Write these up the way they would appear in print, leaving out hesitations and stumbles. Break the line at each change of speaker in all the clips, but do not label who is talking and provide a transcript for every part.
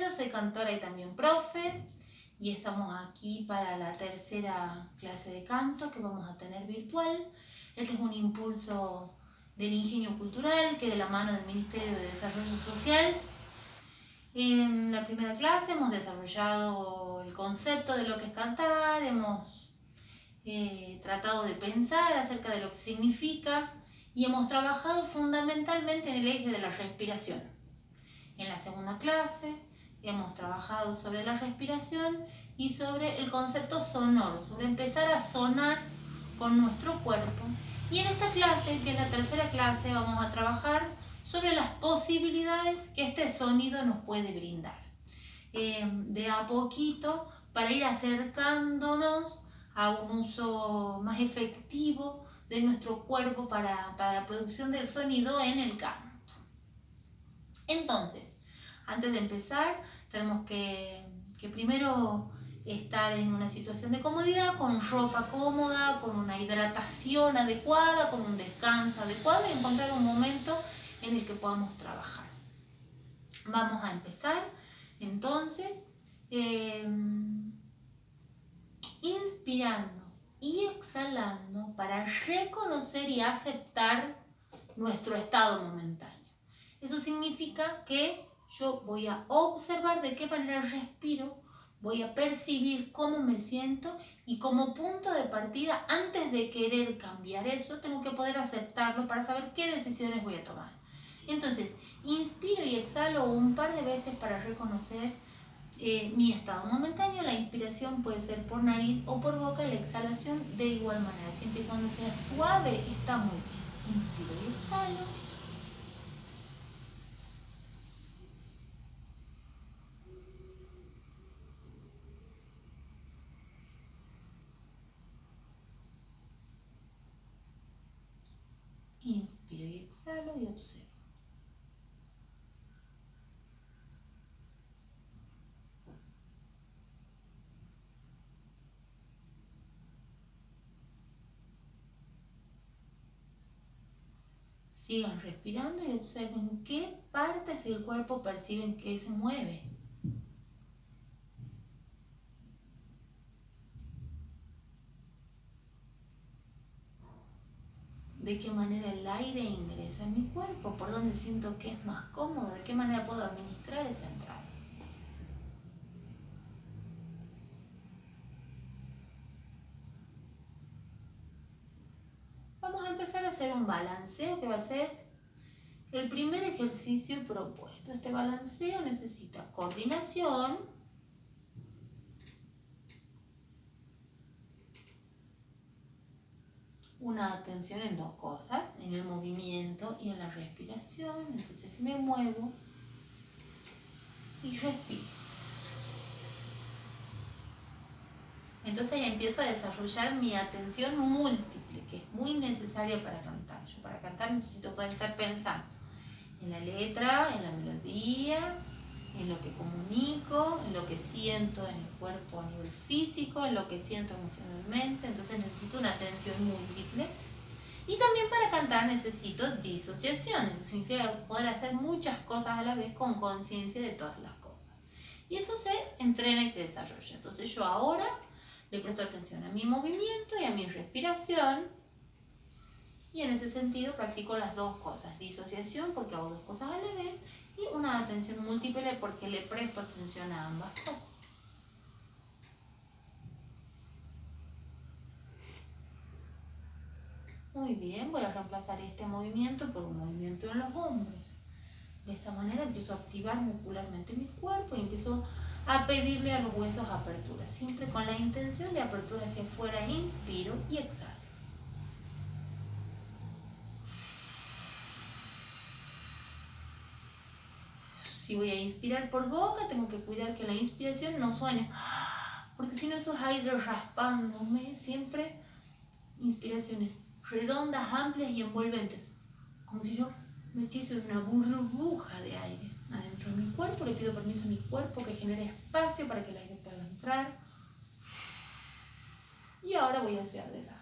Rocío, soy cantora y también profe, y estamos aquí para la tercera clase de canto que vamos a tener virtual. Este es un impulso del Ingenio Cultural que de la mano del Ministerio de Desarrollo Social. En la primera clase hemos desarrollado el concepto de lo que es cantar, hemos tratado de pensar acerca de lo que significa y hemos trabajado fundamentalmente en el eje de la respiración. En la segunda clase hemos trabajado sobre la respiración y sobre el concepto sonoro, sobre empezar a sonar con nuestro cuerpo. Y en esta clase, que es la tercera clase, vamos a trabajar sobre las posibilidades que este sonido nos puede brindar. De a poquito, para ir acercándonos a un uso más efectivo de nuestro cuerpo para la producción del sonido en el canto. Entonces, antes de empezar, tenemos que primero estar en una situación de comodidad, con ropa cómoda, con una hidratación adecuada, con un descanso adecuado y encontrar un momento en el que podamos trabajar. Vamos a empezar entonces inspirando y exhalando para reconocer y aceptar nuestro estado momentáneo. Eso significa que yo voy a observar de qué manera respiro, voy a percibir cómo me siento y como punto de partida, antes de querer cambiar eso, tengo que poder aceptarlo para saber qué decisiones voy a tomar. Entonces, inspiro y exhalo un par de veces para reconocer mi estado momentáneo. La inspiración puede ser por nariz o por boca, la exhalación de igual manera, siempre y cuando sea suave, está muy bien. Inspiro y exhalo. Inspiro y exhalo y observo. Sigan respirando y observen qué partes del cuerpo perciben que se mueve. De qué manera el aire ingresa en mi cuerpo, por dónde siento que es más cómodo, de qué manera puedo administrar esa entrada. Vamos a empezar a hacer un balanceo que va a ser el primer ejercicio propuesto. Este balanceo necesita coordinación, una atención en dos cosas, en el movimiento y en la respiración. Entonces me muevo y respiro. Entonces empiezo a desarrollar mi atención múltiple, que es muy necesaria para cantar. Yo para cantar necesito poder estar pensando en la letra, en la melodía, en lo que comunico, en lo que siento en el cuerpo a nivel físico, en lo que siento emocionalmente. Entonces necesito una atención múltiple. Y también para cantar necesito disociación. Eso significa poder hacer muchas cosas a la vez con conciencia de todas las cosas. Y eso se entrena y se desarrolla. Entonces yo ahora le presto atención a mi movimiento y a mi respiración. Y en ese sentido practico las dos cosas. Disociación porque hago dos cosas a la vez. Y una atención múltiple porque le presto atención a ambas cosas. Muy bien, voy a reemplazar este movimiento por un movimiento en los hombros. De esta manera empiezo a activar muscularmente mi cuerpo y empiezo a pedirle a los huesos apertura, siempre con la intención de apertura hacia afuera. Inspiro y exhalo. Si voy a inspirar por boca, tengo que cuidar que la inspiración no suene, porque si no eso es aire raspándome. Siempre inspiraciones redondas, amplias y envolventes, como si yo metiese una burbuja de aire adentro de mi cuerpo. Le pido permiso a mi cuerpo que genere espacio para que el aire pueda entrar. Y ahora voy hacia adelante.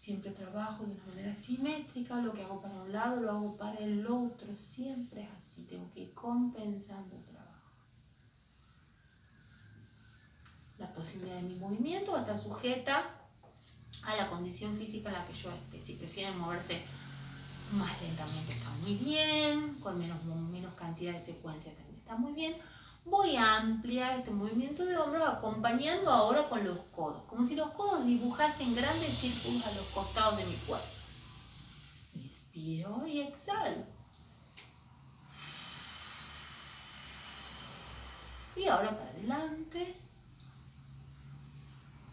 Siempre trabajo de una manera simétrica, lo que hago para un lado lo hago para el otro, siempre es así, tengo que ir compensando el trabajo. La posibilidad de mi movimiento va a estar sujeta a la condición física en la que yo esté. Si prefieren moverse más lentamente está muy bien, con menos cantidad de secuencia también está muy bien. Voy a ampliar este movimiento de hombros acompañando ahora con los codos, como si los codos dibujasen grandes círculos a los costados de mi cuerpo. Inspiro y exhalo. Y ahora para adelante.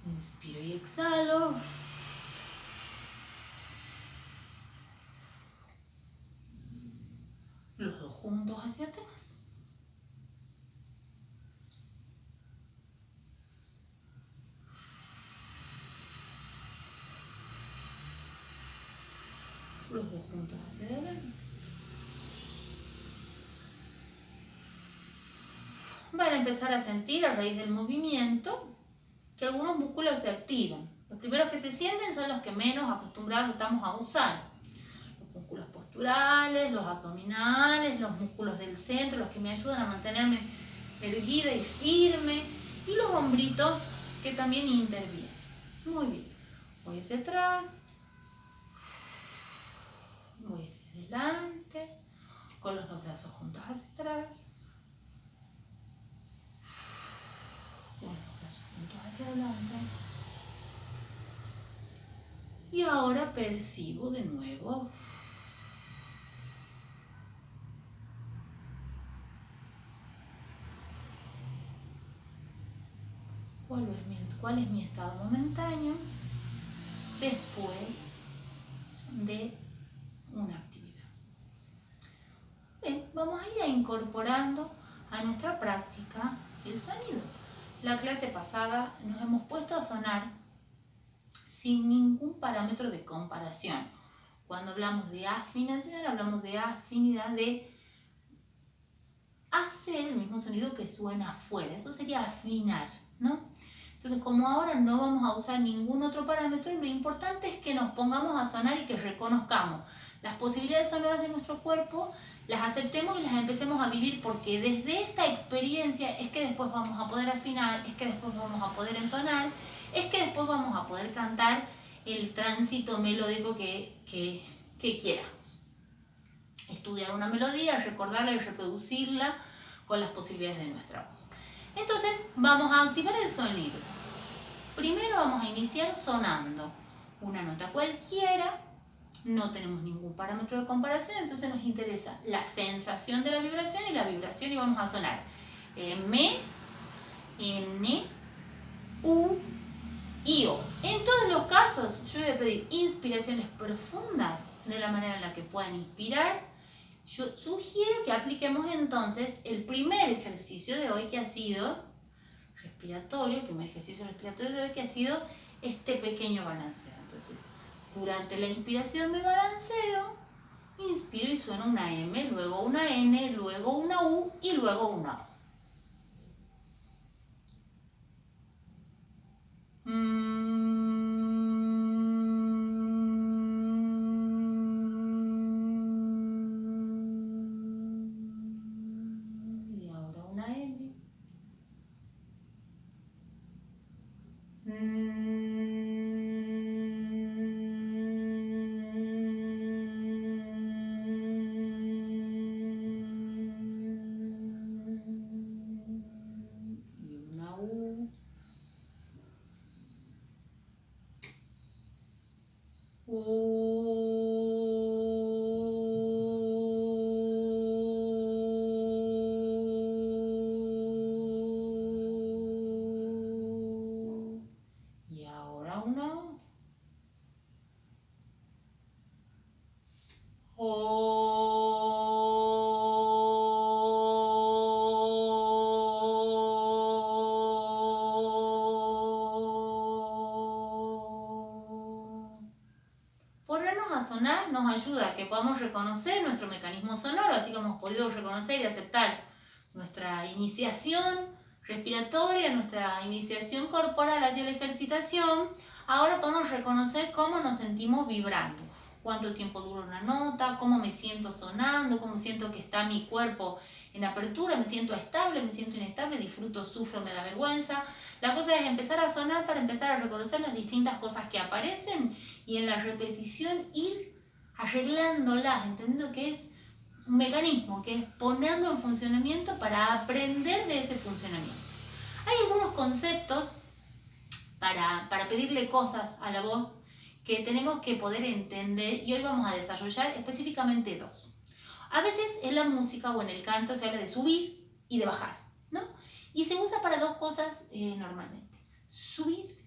Inspiro y exhalo. Los dos juntos hacia atrás. Los dos juntos hacia adelante. Van a empezar a sentir a raíz del movimiento que algunos músculos se activan. Los primeros que se sienten son los que menos acostumbrados estamos a usar. Los músculos posturales, los abdominales, los músculos del centro, los que me ayudan a mantenerme erguida y firme, y los hombritos que también intervienen. Muy bien. Voy hacia atrás, voy hacia adelante, con los dos brazos juntos hacia atrás, con los dos brazos juntos hacia adelante. Y ahora percibo de nuevo. ¿Cuál es mi estado momentáneo después de una actividad? Bien, vamos a ir incorporando a nuestra práctica el sonido. La clase pasada nos hemos puesto a sonar sin ningún parámetro de comparación. Cuando hablamos de afinación, hablamos de afinidad de hacer el mismo sonido que suena afuera. Eso sería afinar, ¿no? Entonces, como ahora no vamos a usar ningún otro parámetro, lo importante es que nos pongamos a sonar y que reconozcamos las posibilidades sonoras de nuestro cuerpo, las aceptemos y las empecemos a vivir, porque desde esta experiencia es que después vamos a poder afinar, es que después vamos a poder entonar, es que después vamos a poder cantar el tránsito melódico que quieramos. Estudiar una melodía, recordarla y reproducirla con las posibilidades de nuestra voz. Entonces vamos a activar el sonido. Primero vamos a iniciar sonando una nota cualquiera, no tenemos ningún parámetro de comparación, entonces nos interesa la sensación de la vibración y vamos a sonar M, N, U y O. En todos los casos yo voy a pedir inspiraciones profundas de la manera en la que puedan inspirar. Yo sugiero que apliquemos entonces el primer ejercicio de hoy que ha sido respiratorio, el primer ejercicio respiratorio de hoy que ha sido este pequeño balanceo. Entonces, durante la inspiración me balanceo, inspiro y suena una M, luego una N, luego una U y luego una O. Y ahora una N. Y ahora una ponernos a sonar nos ayuda a que podamos reconocer nuestro mecanismo sonoro, así que hemos podido reconocer y aceptar nuestra iniciación respiratoria, nuestra iniciación corporal hacia la ejercitación. Ahora podemos reconocer cómo nos sentimos vibrando, cuánto tiempo dura una nota, cómo me siento sonando, cómo siento que está mi cuerpo en apertura, me siento estable, me siento inestable, disfruto, sufro, me da vergüenza. La cosa es empezar a sonar para empezar a reconocer las distintas cosas que aparecen y en la repetición ir arreglándolas, entendiendo que es un mecanismo, que es ponerlo en funcionamiento para aprender de ese funcionamiento. Hay algunos conceptos para pedirle cosas a la voz que tenemos que poder entender y hoy vamos a desarrollar específicamente dos. A veces en la música o en el canto se habla de subir y de bajar, ¿no? Y se usa para dos cosas normalmente. Subir,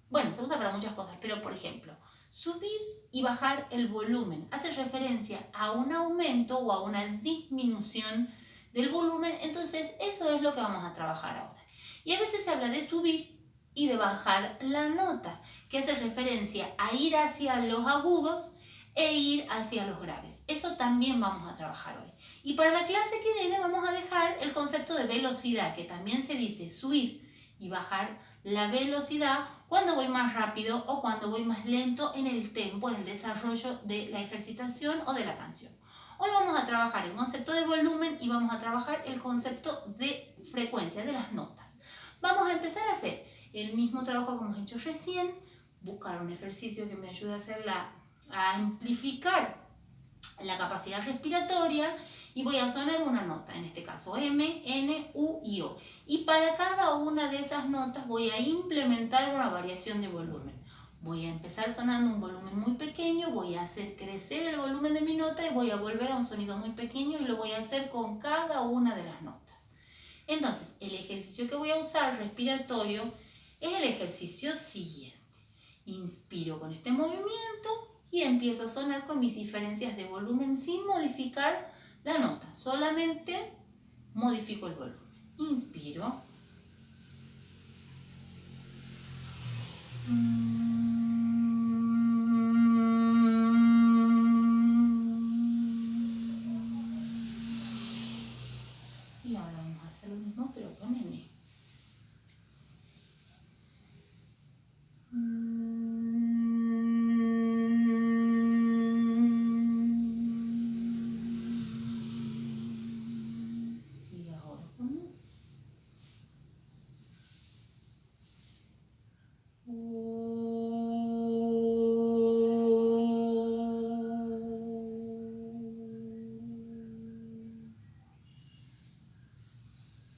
bueno, se usa para muchas cosas, pero por ejemplo, subir y bajar el volumen hace referencia a un aumento o a una disminución del volumen, entonces eso es lo que vamos a trabajar ahora. Y a veces se habla de subir y de bajar la nota, que hace referencia a ir hacia los agudos e ir hacia los graves. Eso también vamos a trabajar hoy. Y para la clase que viene vamos a dejar el concepto de velocidad, que también se dice subir y bajar la velocidad cuando voy más rápido o cuando voy más lento en el tempo, en el desarrollo de la ejercitación o de la canción. Hoy vamos a trabajar el concepto de volumen y vamos a trabajar el concepto de frecuencia, de las notas. Vamos a empezar a hacer el mismo trabajo que hemos hecho recién, buscar un ejercicio que me ayude a amplificar la capacidad respiratoria y voy a sonar una nota, en este caso M, N, U y O. Y para cada una de esas notas voy a implementar una variación de volumen. Voy a empezar sonando un volumen muy pequeño, voy a hacer crecer el volumen de mi nota y voy a volver a un sonido muy pequeño y lo voy a hacer con cada una de las notas. Entonces, el ejercicio que voy a usar respiratorio es el ejercicio siguiente. Inspiro con este movimiento y empiezo a sonar con mis diferencias de volumen sin modificar la nota, solamente modifico el volumen. Inspiro. Y ahora vamos a hacer lo mismo pero con N.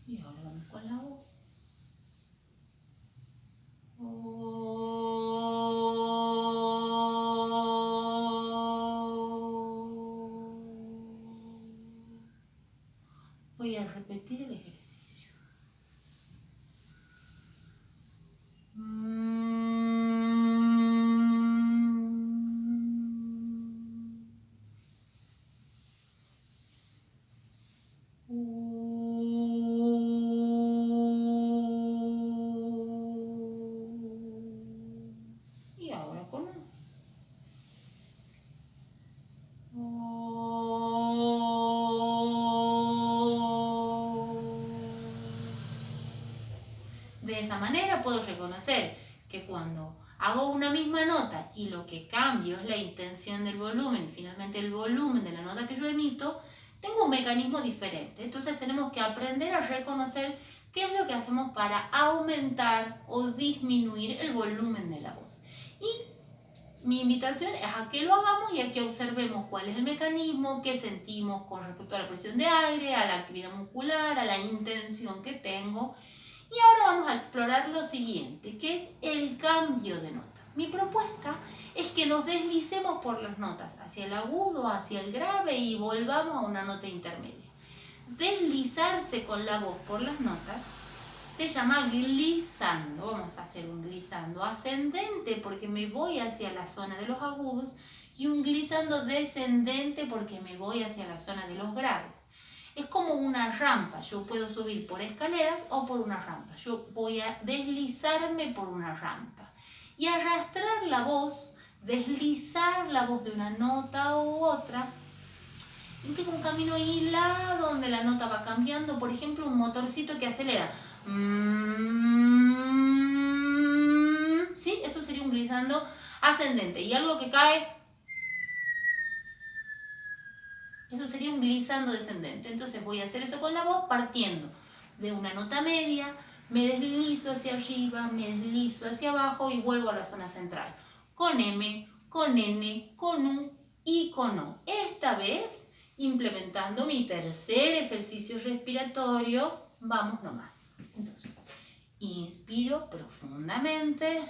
Y ahora vamos con la O. Voy a repetir el ejercicio. Y ahora con O. De esa manera puedo reconocer que cuando hago una misma nota y lo que cambio es la intención del volumen y finalmente el volumen de la nota que yo emito, tengo un mecanismo diferente. Entonces tenemos que aprender a reconocer qué es lo que hacemos para aumentar o disminuir el volumen de la voz. Y mi invitación es a que lo hagamos y a que observemos cuál es el mecanismo, qué sentimos con respecto a la presión de aire, a la actividad muscular, a la intención que tengo. Y ahora vamos a explorar lo siguiente, que es el cambio de notas. Mi propuesta es que nos deslicemos por las notas, hacia el agudo, hacia el grave y volvamos a una nota intermedia. Deslizarse con la voz por las notas se llama glissando. Vamos a hacer un glissando ascendente porque me voy hacia la zona de los agudos y un glissando descendente porque me voy hacia la zona de los graves. Es como una rampa, yo puedo subir por escaleras o por una rampa. Yo voy a deslizarme por una rampa y arrastrar la voz, deslizar la voz de una nota u otra, implica un camino hilado donde la nota va cambiando, por ejemplo un motorcito que acelera. ¿Sí? Eso sería un glissando sonando ascendente. Y algo que cae, eso sería un glissando descendente. Entonces voy a hacer eso con la voz partiendo de una nota media, me deslizo hacia arriba, me deslizo hacia abajo y vuelvo a la zona central. Con M, con N, con U y con O. Esta vez, implementando mi tercer ejercicio respiratorio, vamos nomás. Entonces, inspiro profundamente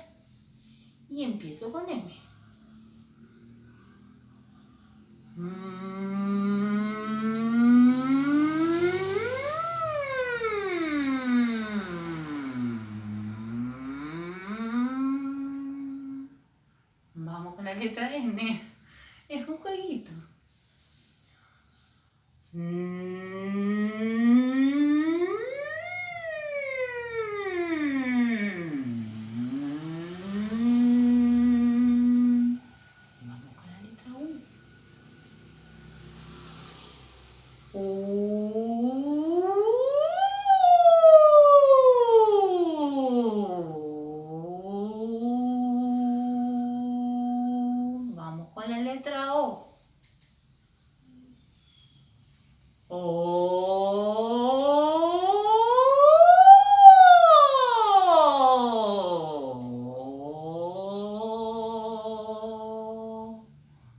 y empiezo con M. Vamos con la letra N. Es un jueguito. Vamos con la letra U. Vamos con la letra O.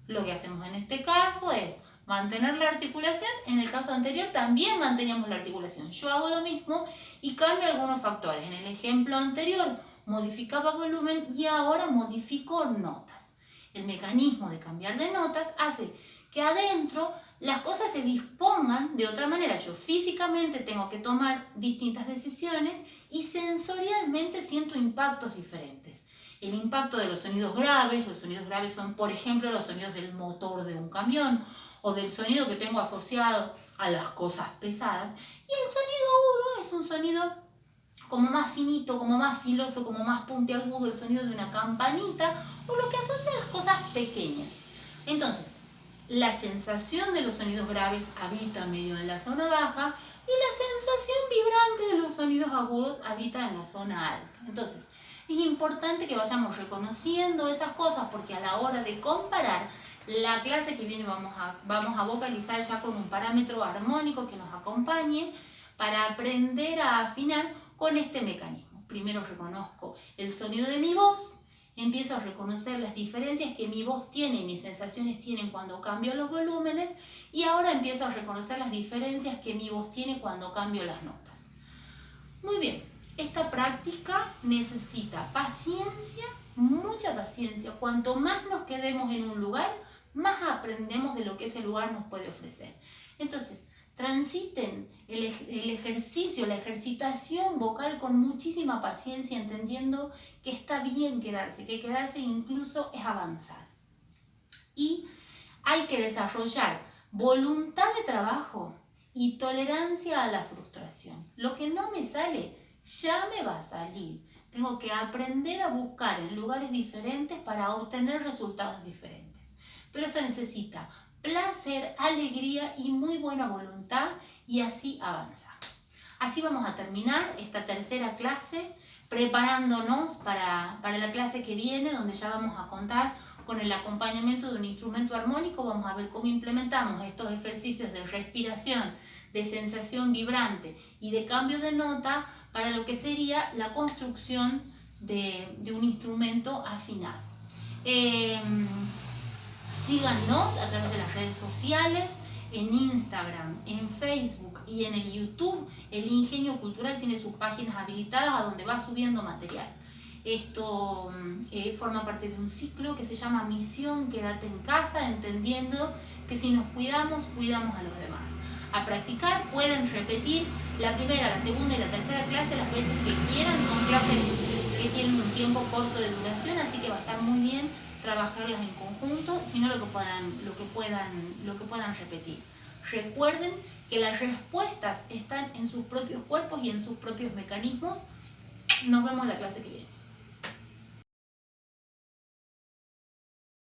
Lo que hacemos en este caso es mantener la articulación. En el caso anterior también manteníamos la articulación. Yo hago lo mismo y cambio algunos factores. En el ejemplo anterior modificaba volumen y ahora modifico notas. El mecanismo de cambiar de notas hace que adentro las cosas se dispongan de otra manera. Yo físicamente tengo que tomar distintas decisiones y sensorialmente siento impactos diferentes. El impacto de los sonidos graves son, por ejemplo, los sonidos del motor de un camión o del sonido que tengo asociado a las cosas pesadas. Y el sonido agudo es un sonido como más finito, como más filoso, como más puntiagudo, el sonido de una campanita o lo que asocia a las cosas pequeñas. Entonces, la sensación de los sonidos graves habita medio en la zona baja y la sensación vibrante de los sonidos agudos habita en la zona alta. Entonces, es importante que vayamos reconociendo esas cosas porque a la hora de comparar, la clase que viene vamos a vocalizar ya con un parámetro armónico que nos acompañe para aprender a afinar con este mecanismo. Primero reconozco el sonido de mi voz, empiezo a reconocer las diferencias que mi voz tiene y mis sensaciones tienen cuando cambio los volúmenes y ahora empiezo a reconocer las diferencias que mi voz tiene cuando cambio las notas. Muy bien, esta práctica necesita paciencia, mucha paciencia. Cuanto más nos quedemos en un lugar, más aprendemos de lo que ese lugar nos puede ofrecer. Entonces, transiten el ejercicio, la ejercitación vocal con muchísima paciencia, entendiendo que está bien quedarse, que quedarse incluso es avanzar. Y hay que desarrollar voluntad de trabajo y tolerancia a la frustración. Lo que no me sale, ya me va a salir. Tengo que aprender a buscar en lugares diferentes para obtener resultados diferentes. Pero esto necesita placer, alegría y muy buena voluntad y así avanzamos. Así vamos a terminar esta tercera clase preparándonos para la clase que viene, donde ya vamos a contar con el acompañamiento de un instrumento armónico. Vamos a ver cómo implementamos estos ejercicios de respiración, de sensación vibrante y de cambio de nota para lo que sería la construcción de un instrumento afinado. Síganos a través de las redes sociales, en Instagram, en Facebook y en el YouTube. El Ingenio Cultural tiene sus páginas habilitadas a donde va subiendo material. Esto forma parte de un ciclo que se llama Misión Quédate en Casa, entendiendo que si nos cuidamos, cuidamos a los demás. A practicar, pueden repetir la primera, la segunda y la tercera clase las veces que quieran. Son clases que tienen un tiempo corto de duración, así que va a estar muy bien trabajarlas en conjunto, sino lo que puedan repetir. Recuerden que las respuestas están en sus propios cuerpos y en sus propios mecanismos. Nos vemos en la clase que viene.